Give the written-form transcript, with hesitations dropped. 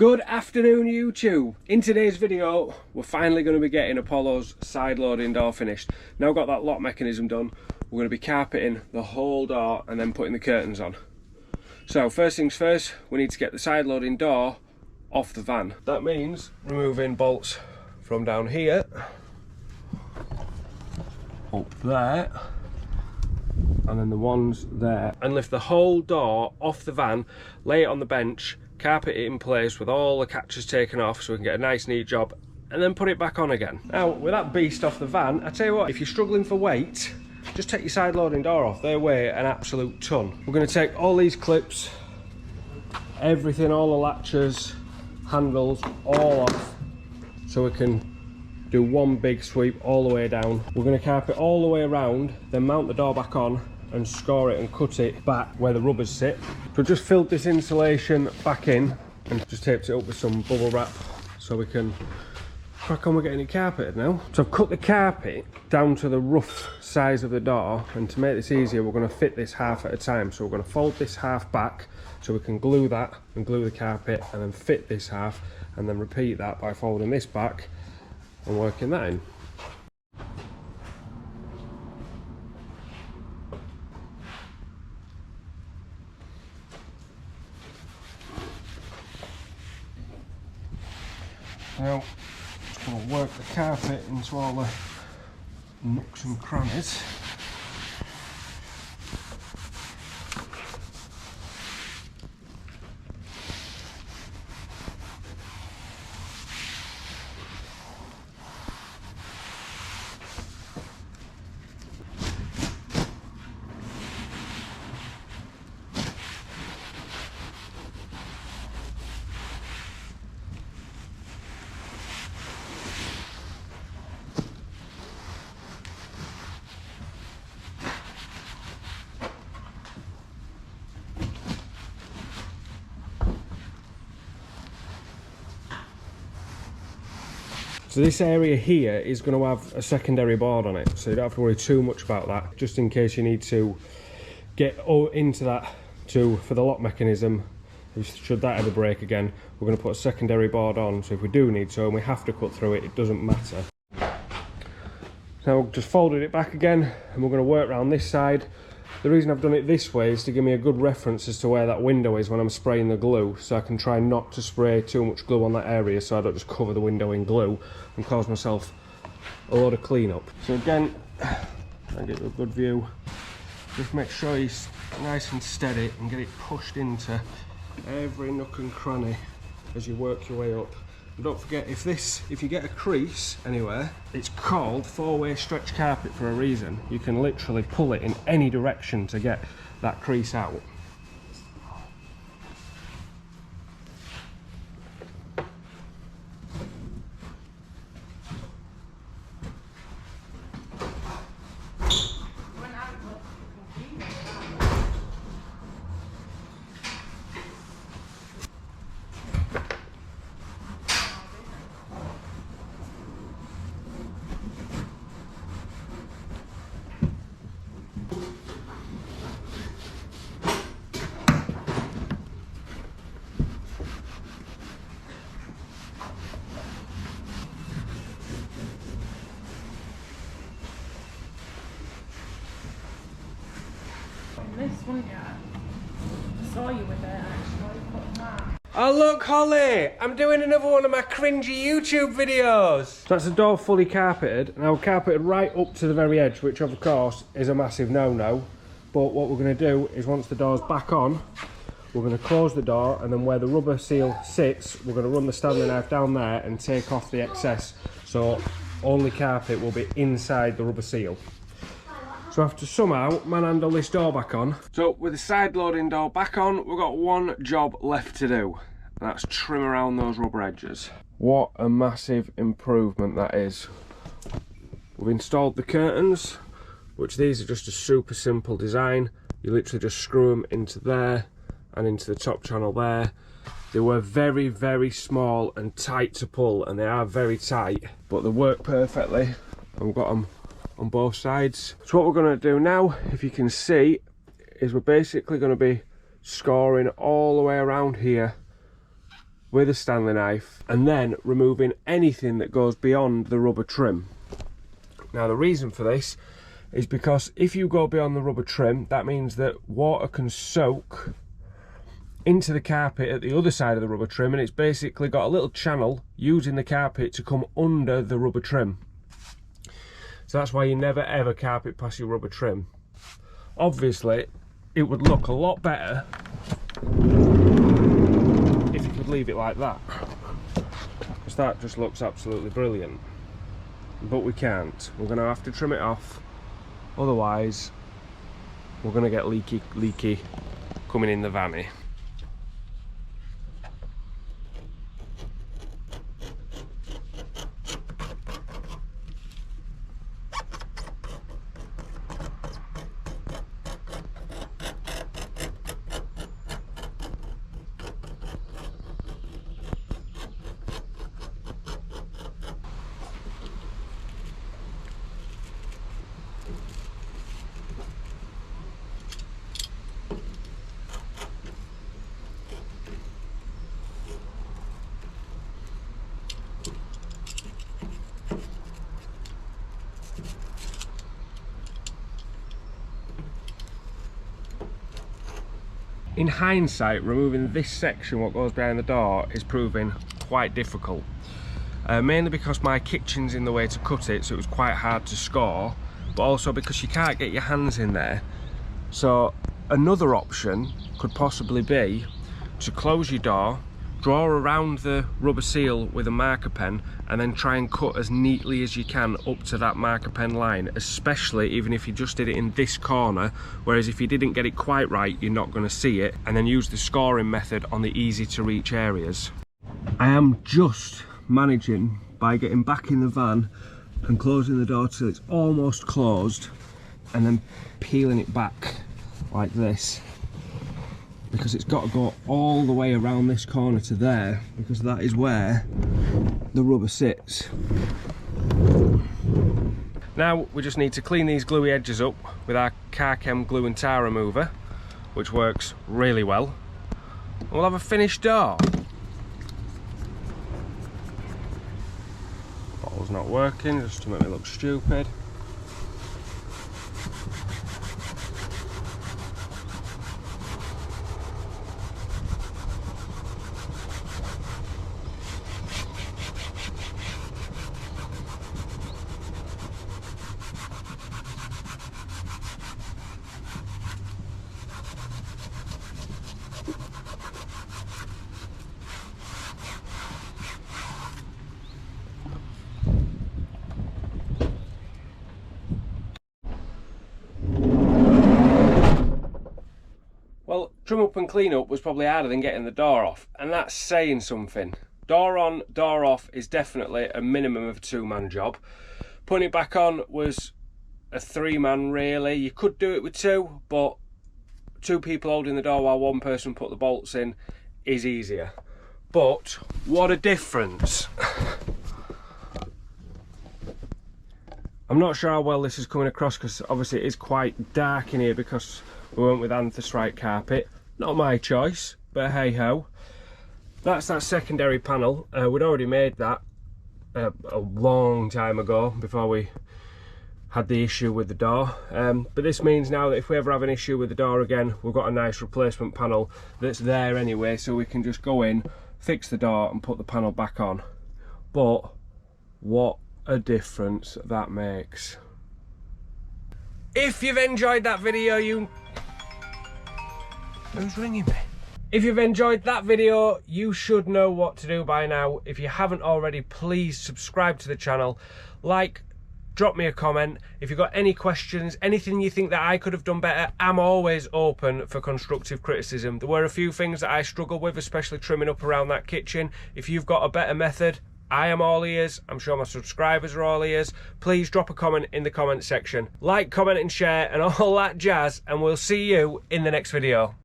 Good afternoon YouTube. In today's video we're finally going to be getting Apollo's side loading door finished. Now I've got that lock mechanism done, we're going to be carpeting the whole door and then putting the curtains on. So first things first, we need to get the side loading door off the van. That means removing bolts from down here up there and then the ones there, and lift the whole door off the van, lay it on the bench, carpet it in place with all the catches taken off so we can get a nice neat job, and then put it back on again. Now with that beast off the van, I tell you what, if you're struggling for weight, just take your side loading door off. They weigh an absolute ton. We're going to take all these clips, everything, all the latches, handles, all off so we can do one big sweep all the way down. We're going to carpet all the way around, then mount the door back on and score it and cut it back where the rubbers sit. So just filled this insulation back in and just taped it up with some bubble wrap so we can crack on with getting it carpeted now. So I've cut the carpet down to the rough size of the door, and to make this easier we're going to fit this half at a time. So we're going to fold this half back so we can glue that and glue the carpet and then fit this half and then repeat that by folding this back and working that in. Now, just going to work the carpet into all the nooks and crannies. So this area here is going to have a secondary board on it, so you don't have to worry too much about that, just in case you need to get into that for the lock mechanism. Should that ever break again, we're going to put a secondary board on, so if we do need to and we have to cut through it, it doesn't matter. Now we've just folded it back again and we're going to work around this side. The reason I've done it this way is to give me a good reference as to where that window is when I'm spraying the glue, so I can try not to spray too much glue on that area so I don't just cover the window in glue and cause myself a lot of cleanup. So again, I get a good view, just make sure you're nice and steady and get it pushed into every nook and cranny as you work your way up. And don't forget, if you get a crease anywhere, it's called four-way stretch carpet for a reason. You can literally pull it in any direction to get that crease out. This one, yeah. I saw you with it actually. Oh look, Holly! I'm doing another one of my cringy YouTube videos! So that's the door fully carpeted. Now carpeted right up to the very edge, which of course is a massive no-no. But what we're going to do is once the door's back on, we're going to close the door, and then where the rubber seal sits, we're going to run the Stanley knife down there and take off the excess. So only carpet will be inside the rubber seal. So I have to somehow manhandle this door back on. So with the side loading door back on, we've got one job left to do, and that's trim around those rubber edges. What a massive improvement that is. We've installed the curtains, which these are just a super simple design. You literally just screw them into there and into the top channel there. They were very, very small and tight to pull, and they are very tight, but they work perfectly. I've got them on both sides. So what we're going to do now, if you can see, is we're basically going to be scoring all the way around here with a Stanley knife, and then removing anything that goes beyond the rubber trim. Now the reason for this is because if you go beyond the rubber trim, that means that water can soak into the carpet at the other side of the rubber trim, and it's basically got a little channel using the carpet to come under the rubber trim. So that's why you never ever carpet past your rubber trim. Obviously it would look a lot better if you could leave it like that, because that just looks absolutely brilliant, but we can't. We're going to have to trim it off, otherwise we're going to get leaky coming in the vanny. In hindsight, removing this section, what goes behind the door, is proving quite difficult. Mainly because my kitchen's in the way to cut it, so it was quite hard to score, but also because you can't get your hands in there. So another option could possibly be to close your door, draw around the rubber seal with a marker pen, and then try and cut as neatly as you can up to that marker pen line, especially even if you just did it in this corner, whereas if you didn't get it quite right, you're not going to see it, and then use the scoring method on the easy to reach areas. I am just managing by getting back in the van and closing the door till it's almost closed, and then peeling it back like this, because it's got to go all the way around this corner to there, because that is where the rubber sits. Now we just need to clean these gluey edges up with our Carchem glue and tar remover, which works really well. We'll have a finished door. Bottle's not working, just to make me look stupid. Well, trim up and clean up was probably harder than getting the door off, and that's saying something. Door on, door off is definitely a minimum of a two-man job. Putting it back on was a three-man really. You could do it with two, but two people holding the door while one person put the bolts in is easier. But what a difference. I'm not sure how well this is coming across, because obviously it is quite dark in here because we went with anthracite carpet. Not my choice, but hey ho. That's that secondary panel. We'd already made that a long time ago, before we had the issue with the door. But this means now that if we ever have an issue with the door again, we've got a nice replacement panel that's there anyway, so we can just go in, fix the door and put the panel back on. But what a difference that makes. If you've enjoyed that video, Who's ringing me? If you've enjoyed that video, you should know what to do by now. If you haven't already, please subscribe to the channel, like, drop me a comment. If you've got any questions, anything you think that I could have done better, I'm always open for constructive criticism. There were a few things that I struggled with, especially trimming up around that kitchen. If you've got a better method, I am all ears. I'm sure my subscribers are all ears. Please drop a comment in the comment section. Like, comment and share and all that jazz, and we'll see you in the next video.